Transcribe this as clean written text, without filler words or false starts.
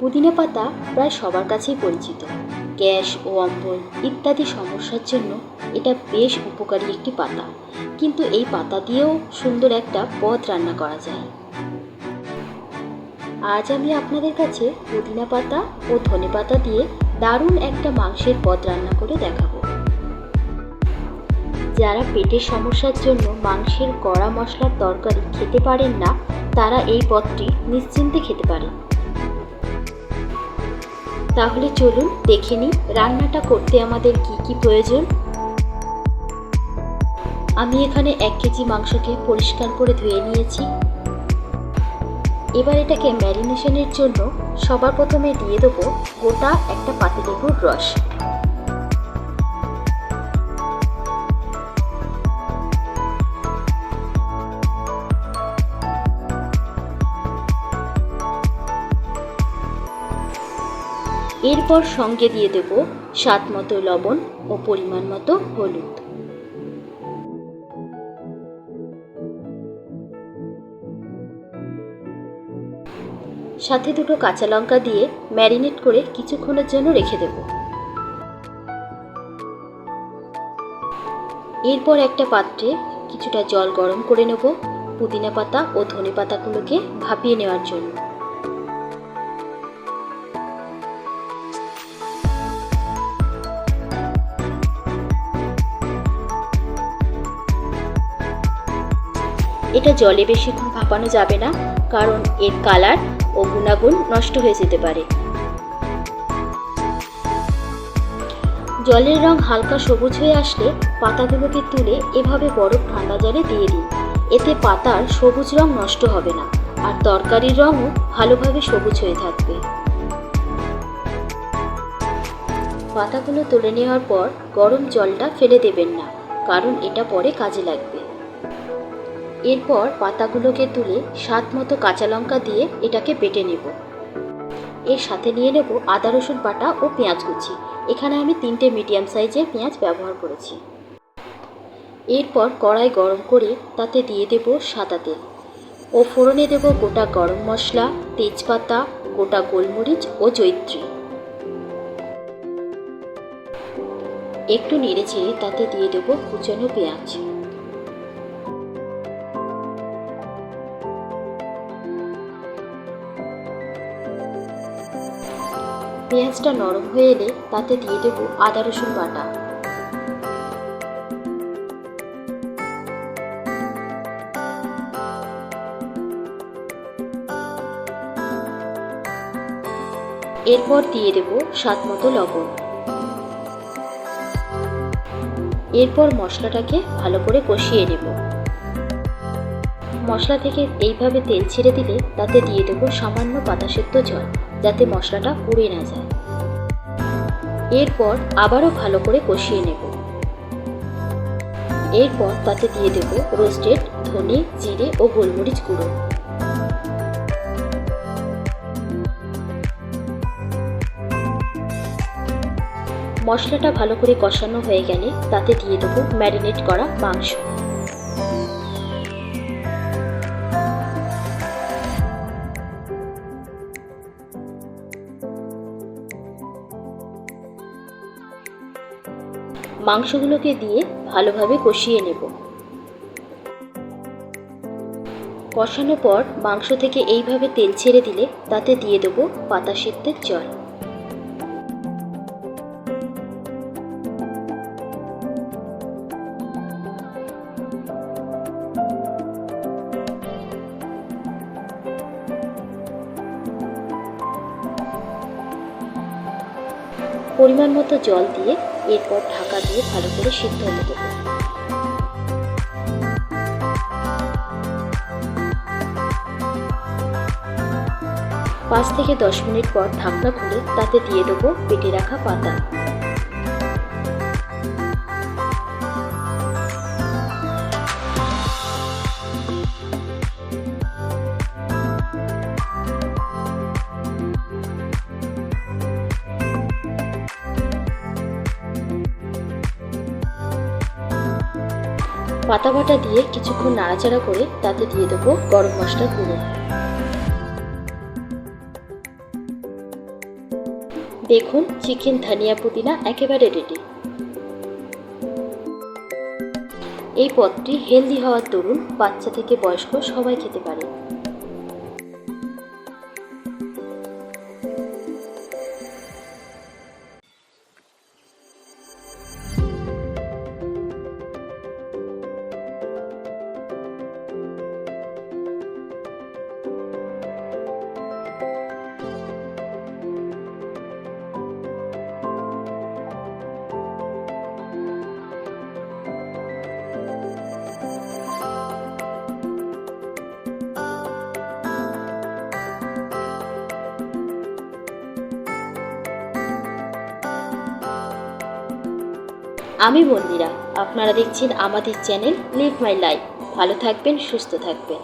পুদিনা পাতা প্রায় সবার কাছেই পরিচিত। গ্যাস ও অম্বল ইত্যাদি সমস্যার জন্য এটা বেশ উপকারী একটি পাতা। কিন্তু এই পাতা দিয়েও সুন্দর একটা পদ রান্না করা যায়। আজ আমি আপনাদের কাছে পুদিনা পাতা ও ধনেপাতা দিয়ে দারুণ একটা মাংসের পদ রান্না করে দেখাবো। যারা পেটের সমস্যার জন্য মাংসের কড়া মশলার তরকারি খেতে পারেন না, তারা এই পদটি নিশ্চিন্তে খেতে পারেন। তাহলে চলুন দেখে নিই রান্নাটা করতে আমাদের কি কি প্রয়োজন। আমি এখানে 1 কেজি মাংসকে পরিষ্কার করে ধুয়ে নিয়েছি। এবার এটাকে ম্যারিনেশনের জন্য সবার প্রথমে দিয়ে দেবো গোটা একটা পাতিলেবুর রস। এরপর সঙ্গে দিয়ে দেব স্বাদ মতো লবণ ও পরিমাণ মতো হলুদ। সাথে 2টো কাঁচা লঙ্কা দিয়ে ম্যারিনেট করে কিছুক্ষণের জন্য রেখে দেব। এরপর একটা পাত্রে কিছুটা জল গরম করে নেব পুদিনা পাতা ও ধনে পাতাগুলোকে ভাপিয়ে নেওয়ার জন্য। এটা জলে বেশিক্ষণ ভাপানো যাবে না, কারণ এর কালার ও গুণাগুণ নষ্ট হয়ে যেতে পারে। জলের রং হালকা সবুজ হয়ে আসলে পাতাগুলোকে তুলে এভাবে বরফ ঠান্ডা জলে দিয়ে দিন। এতে পাতার সবুজ রং নষ্ট হবে না, আর তরকারির রঙও ভালোভাবে সবুজ হয়ে থাকবে। পাতাগুলো তুলে নেওয়ার পর গরম জলটা ফেলে দেবেন না, কারণ এটা পরে কাজে লাগবে। এরপর পাতাগুলোকে তুলে স্বাদ মতো কাঁচা লঙ্কা দিয়ে এটাকে বেটে নেব। এর সাথে নিয়ে নেব আদা রসুন বাটা ও পেঁয়াজ কুচি। এখানে আমি 3টে মিডিয়াম সাইজের পেঁয়াজ ব্যবহার করেছি। এরপর কড়াই গরম করে তাতে দিয়ে দেব সাদা তেল ও ফোড়নে দেব গোটা গরম মশলা, তেজপাতা, গোটা গোলমরিচ ও জয়িত্রী। একটু নেড়ে চেড়ে তাতে দিয়ে দেব কুচানো পেঁয়াজ। পেঁয়াজটা নরম হয়ে এলে তাতে দিয়ে দেব আদা রসুন বাটা। এরপর দিয়ে দেব স্বাদ মতো লবণ। এরপর মশলাটাকে ভালো করে কষিয়ে নেব। মশলা থেকে এইভাবে তেল ছেড়ে দিলে তাতে দিয়ে দেব সামান্য পাতা সেদ্ধ জল, যাতে মশলাটা পুড়ে না যায়। এরপর আবারও ভালো করে কষিয়ে নেব। এরপর তাতে দিয়ে দেব রোস্টেড ধনে, জিরে ও গোলমরিচ গুঁড়ো। মশলাটা ভালো করে কষানো হয়ে গেলে তাতে দিয়ে দেব ম্যারিনেট করা মাংস। মাংসগুলোকে দিয়ে ভালোভাবে কষিয়ে নেব। কষানোর পর মাংস থেকে এইভাবে তেল ছেড়ে দিলে তাতে দিয়ে দেব পাতা সেদ্ধের জল। পরিমাণ মতো জল দিয়ে এরপর ঢাকা দিয়ে ভালো করে সিদ্ধ হতে দেব। 5 থেকে 10 মিনিট পর ঢাকনা খুলে তাতে দিয়ে দেবো বেটে রাখা পাতা। পাতা বাটা দিয়ে কিছুক্ষণ নাড়াচাড়া করে তাতে দিয়ে দেবো গরম মশলার গুঁড়ো। দেখুন চিকেন ধনিয়া পুদিনা একেবারে রেডি। এই পদটি হেলদি হওয়ার দরুন বাচ্চা থেকে বয়স্ক সবাই খেতে পারে। আমি মন্দিরা, আপনারা দেখছেন আমাদের চ্যানেল লিভ মাই লাইফ। ভালো থাকবেন, সুস্থ থাকবেন।